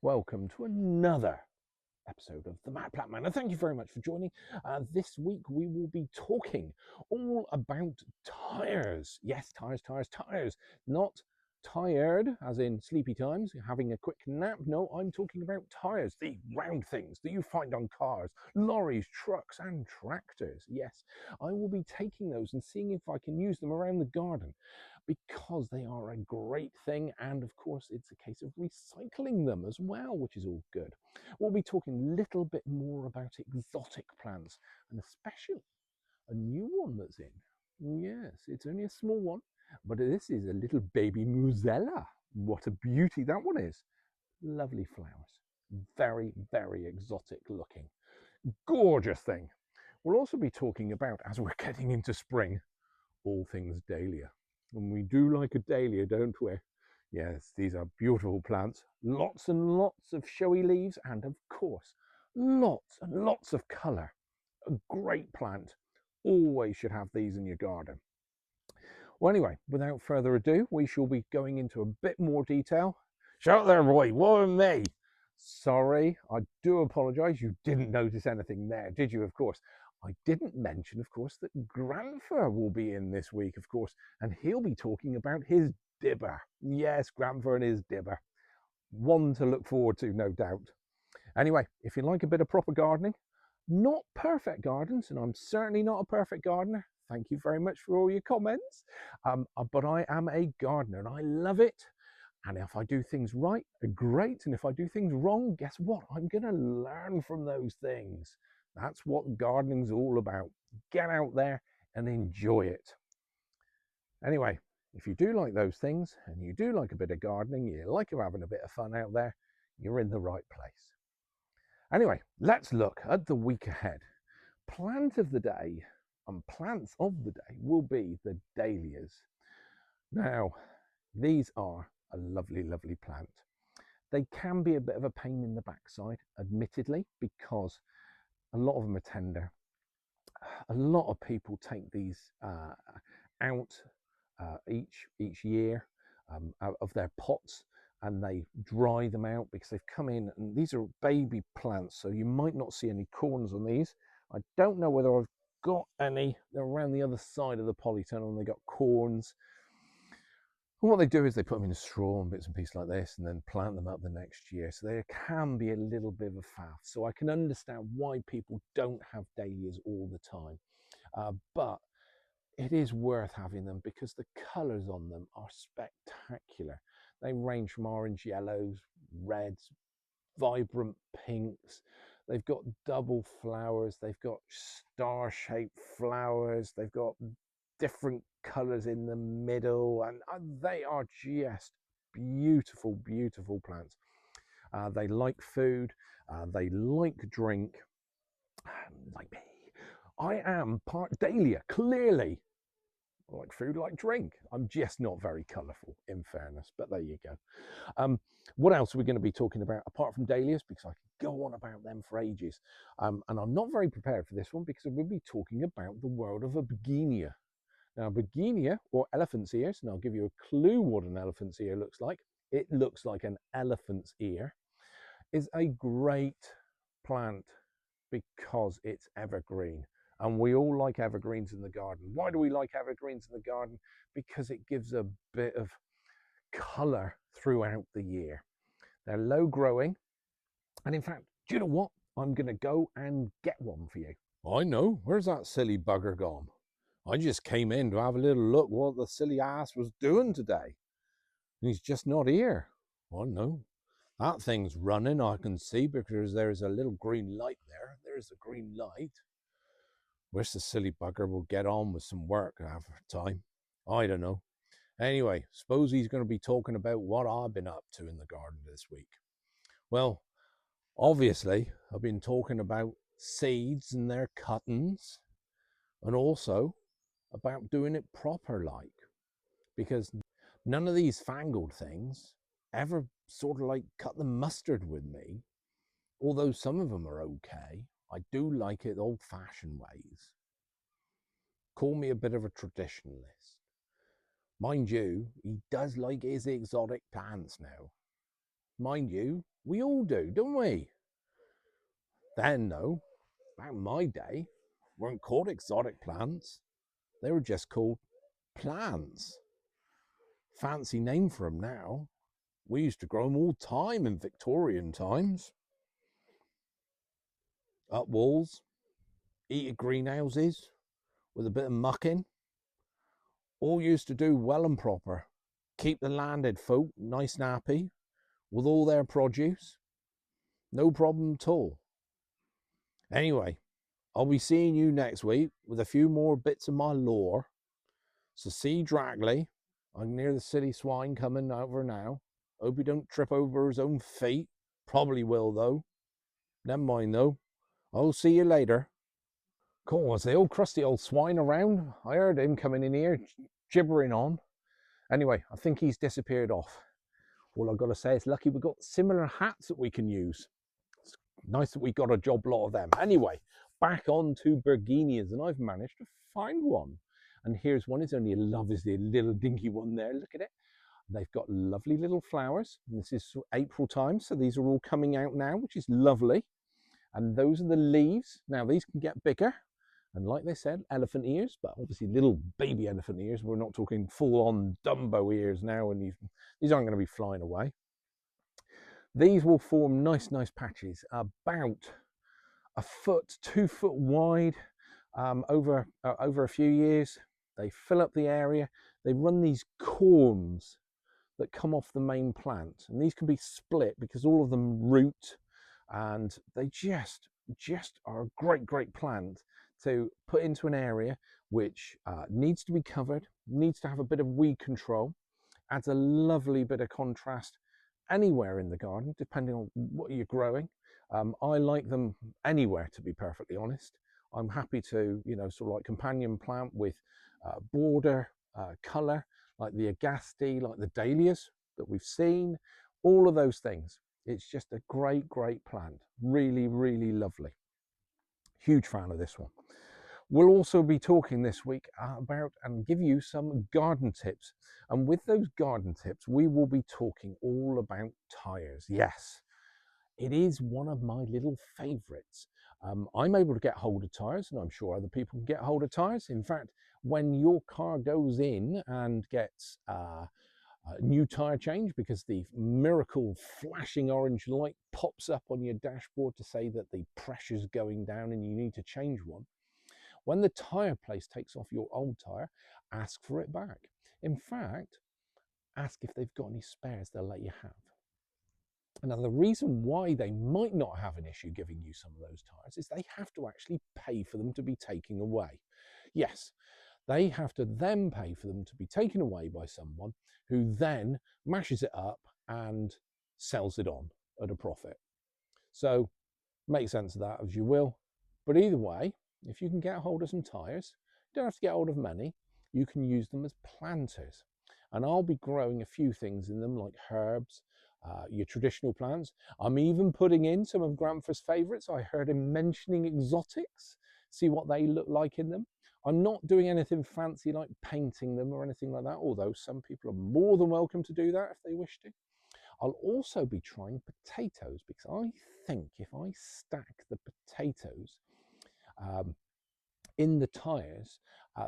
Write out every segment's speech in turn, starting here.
welcome to another episode of the Mad Plantman, and thank you very much for joining. This week we will be talking all about tyres. Yes, tyres. Not tired, as in sleepy times, having a quick nap. No, I'm talking about tyres, the round things that you find on cars, lorries, trucks, and tractors. Yes, I will be taking those and seeing if I can use them around the garden, because they are a great thing, and of course it's a case of recycling them as well, which is all good. We'll be talking a little bit more about exotic plants, and especially a new one that's in. Yes, it's only a small one, but this is a little baby Musella. What a beauty that one is. Lovely flowers. Very, very exotic looking. Gorgeous thing. We'll also be talking about, as we're getting into spring, all things dahlia. And we do like a dahlia, don't we? Yes, these are beautiful plants. Lots and lots of showy leaves, and of course, lots and lots of colour. A great plant. Always should have these in your garden. Well, anyway, without further ado, we shall be going into a bit more detail. Shout there, Roy. What me? Sorry, I do apologise. You didn't notice anything there, did you? Of course. I didn't mention, of course, that Granfer will be in this week, of course, and he'll be talking about his dibber. Yes, Granfer and his dibber. One to look forward to, no doubt. Anyway, if you like a bit of proper gardening, not perfect gardens, and I'm certainly not a perfect gardener. Thank you very much for all your comments. But I am a gardener and I love it. And if I do things right, great. And if I do things wrong, guess what? I'm going to learn from those things. That's what gardening's all about. Get out there and enjoy it. Anyway, if you do like those things and you do like a bit of gardening, you like having a bit of fun out there, you're in the right place. Anyway, let's look at the week ahead. Plant of the day and plants of the day will be the dahlias. Now, these are a lovely, lovely plant. They can be a bit of a pain in the backside, admittedly, because a lot of them are tender. A lot of people take these out each year out of their pots, and they dry them out because they've come in, and these are baby plants, so you might not see any corns on these. I don't know whether I've got any. They're around the other side of the polytunnel and they got corns. And what they do is they put them in straw and bits and pieces like this and then plant them up the next year. So there can be a little bit of a faff. So I can understand why people don't have dahlias all the time. But it is worth having them because the colours on them are spectacular. They range from orange, yellows, reds, vibrant pinks. They've got double flowers. They've got star-shaped flowers. They've got different colours in the middle, and they are just beautiful, beautiful plants. They like food. They like drink. Like me. I am part Dahlia, clearly. I like food, like drink. I'm just not very colourful, in fairness, but there you go. What else are we going to be talking about apart from dahlias? Because I could go on about them for ages. And I'm not very prepared for this one because we'll be talking about the world of a begonia. Now, begonia, or elephant's ears, and I'll give you a clue what an elephant's ear looks like. It looks like an elephant's ear, is a great plant because it's evergreen. And we all like evergreens in the garden. Why do we like evergreens in the garden? Because it gives a bit of colour throughout the year. They're low growing. And in fact, do you know what? I'm going to go and get one for you. I know. Where's that silly bugger gone? I just came in to have a little look what the silly ass was doing today. And he's just not here. Oh no. That thing's running, I can see, because there's a little green light there. There's the green light. Wish the silly bugger will get on with some work after time. I don't know. Anyway, suppose he's going to be talking about what I've been up to in the garden this week. Well, obviously, I've been talking about seeds and their cuttings, and also about doing it proper like, because none of these fangled things ever sort of like cut the mustard with me, although some of them are okay. I do like it old-fashioned ways. Call me a bit of a traditionalist. Mind you, he does like his exotic plants now. Mind you, we all do, don't we? Then, though, back in my day, weren't called exotic plants. They were just called plants. Fancy name for them now. We used to grow them all the time in Victorian times. Up walls, eat at greenhouses with a bit of muck in. All used to do well and proper. Keep the landed folk nice and happy with all their produce. No problem at all. Anyway, I'll be seeing you next week with a few more bits of my lore. So see Dragley. I'm near the silly swine coming over now. Hope he don't trip over his own feet. Probably will, though. Never mind, though. I'll see you later. Cool, was the old crusty old swine around? I heard him coming in here, gibbering on. Anyway, I think he's disappeared off. All I've got to say is lucky we've got similar hats that we can use. It's nice that we got a job lot of them. Anyway, back on to Bergenias, and I've managed to find one. And here's one. It's only a lovely little dinky one there. Look at it. They've got lovely little flowers. This is April time, so these are all coming out now, which is lovely. And those are the leaves. Now, these can get bigger. And like they said, elephant ears, but obviously little baby elephant ears. We're not talking full-on Dumbo ears now, and these aren't going to be flying away. These will form nice patches, about a foot, 2 foot wide, over a few years. They fill up the area. They run these corms that come off the main plant, and these can be split because all of them root, and they just are a great plant to put into an area which needs to be covered, needs to have a bit of weed control, adds a lovely bit of contrast anywhere in the garden, depending on what you're growing. I like them anywhere, to be perfectly honest. I'm happy to, sort of like companion plant with border colour, like the Agaste, like the Dahlias that we've seen, all of those things. It's just a great plant. Really lovely. Huge fan of this one. We'll also be talking this week about and give you some garden tips. And with those garden tips, we will be talking all about tyres. Yes, it is one of my little favourites. I'm able to get hold of tyres, and I'm sure other people can get hold of tyres. In fact, when your car goes in and gets a new tyre change because the miracle flashing orange light pops up on your dashboard to say that the pressure's going down and you need to change one, when the tyre place takes off your old tyre, ask for it back. In fact, ask if they've got any spares they'll let you have. Now, the reason why they might not have an issue giving you some of those tyres is they have to actually pay for them to be taken away. Yes, they have to then pay for them to be taken away by someone who then mashes it up and sells it on at a profit. So make sense of that as you will. But either way, if you can get hold of some tyres, you don't have to get hold of many, you can use them as planters. And I'll be growing a few things in them, like herbs, your traditional plants. I'm even putting in some of Granfer's favourites. I heard him mentioning exotics, see what they look like in them. I'm not doing anything fancy like painting them or anything like that, although some people are more than welcome to do that if they wish to. I'll also be trying potatoes, because I think if I stack the potatoes in the tyres,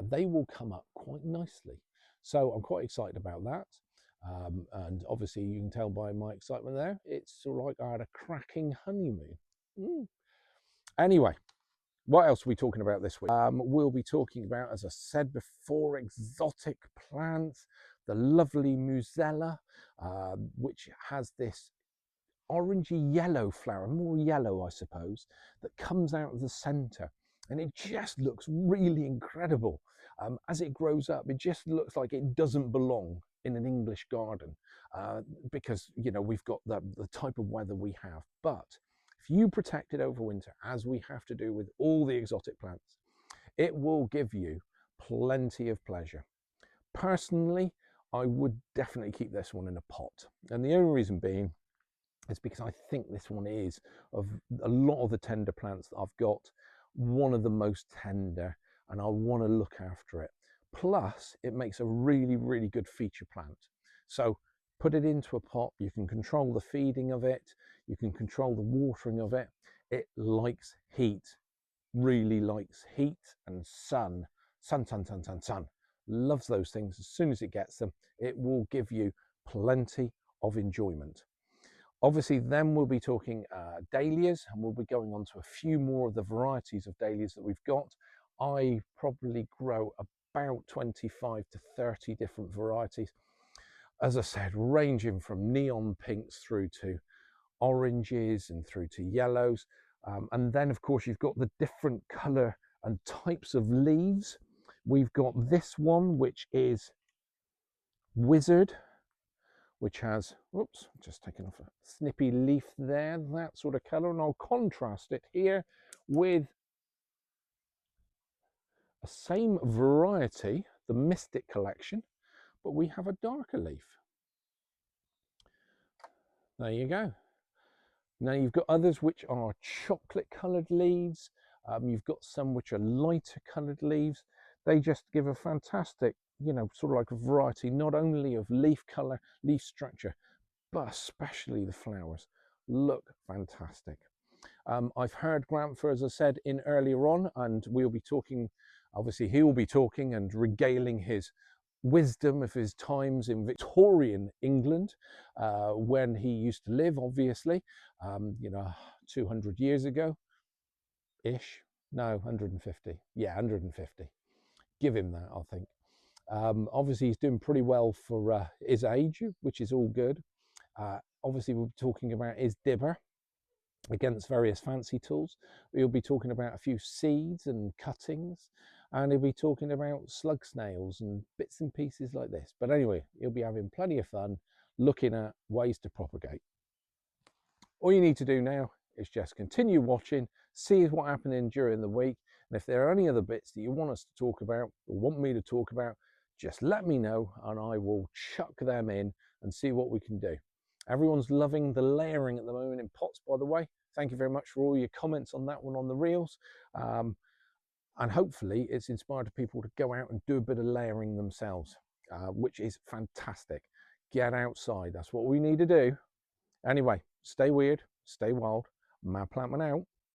they will come up quite nicely. So I'm quite excited about that. And obviously you can tell by my excitement there, it's sort of like I had a cracking honeymoon. Anyway, what else are we talking about this week? We'll be talking about, as I said before, exotic plants, the lovely Musella, which has this orangey yellow flower, more yellow I suppose, that comes out of the centre, and it just looks really incredible. As it grows up, it just looks like it doesn't belong in an English garden, because we've got the type of weather we have. But if you protect it over winter, as we have to do with all the exotic plants, it will give you plenty of pleasure. Personally, I would definitely keep this one in a pot, and the only reason being is because I think this one is, of a lot of the tender plants that I've got, one of the most tender, and I want to look after it. Plus, it makes a really good feature plant. So put it into a pot. You can control the feeding of it. You can control the watering of it. It likes heat, really likes heat and sun. Sun. Loves those things. As soon as it gets them, it will give you plenty of enjoyment. Obviously, then we'll be talking dahlias, and we'll be going on to a few more of the varieties of dahlias that we've got. I probably grow about 25 to 30 different varieties. As I said, ranging from neon pinks through to oranges and through to yellows. And then, of course, you've got the different colour and types of leaves. We've got this one, which is Wizard, which has, whoops, just taken off a snippy leaf there, that sort of colour, and I'll contrast it here with a same variety, the Mystic collection, but we have a darker leaf. There you go. Now you've got others which are chocolate coloured leaves. You've got some which are lighter coloured leaves. They just give a fantastic, you know, sort of like a variety, not only of leaf colour, leaf structure, but especially the flowers look fantastic. I've heard Granfer, as I said in earlier on, and we'll be talking, obviously he'll be talking and regaling his wisdom of his times in Victorian England, when he used to live, obviously, you know, 200 years ago ish. No, 150. Yeah, 150. Give him that, I think. Obviously he's doing pretty well for his age, which is all good. Obviously we'll be talking about his dibber against various fancy tools. We'll be talking about a few seeds and cuttings, and he'll be talking about slug snails and bits and pieces like this. But anyway, he'll be having plenty of fun looking at ways to propagate. All you need to do now is just continue watching, see what's happening during the week, and if there are any other bits that you want us to talk about or want me to talk about, just let me know and I will chuck them in and see what we can do. Everyone's loving the layering at the moment in pots, by the way. Thank you very much for all your comments on that one on the reels. And hopefully it's inspired people to go out and do a bit of layering themselves, which is fantastic. Get outside, that's what we need to do. Anyway, stay weird, stay wild. Mad Plantman out.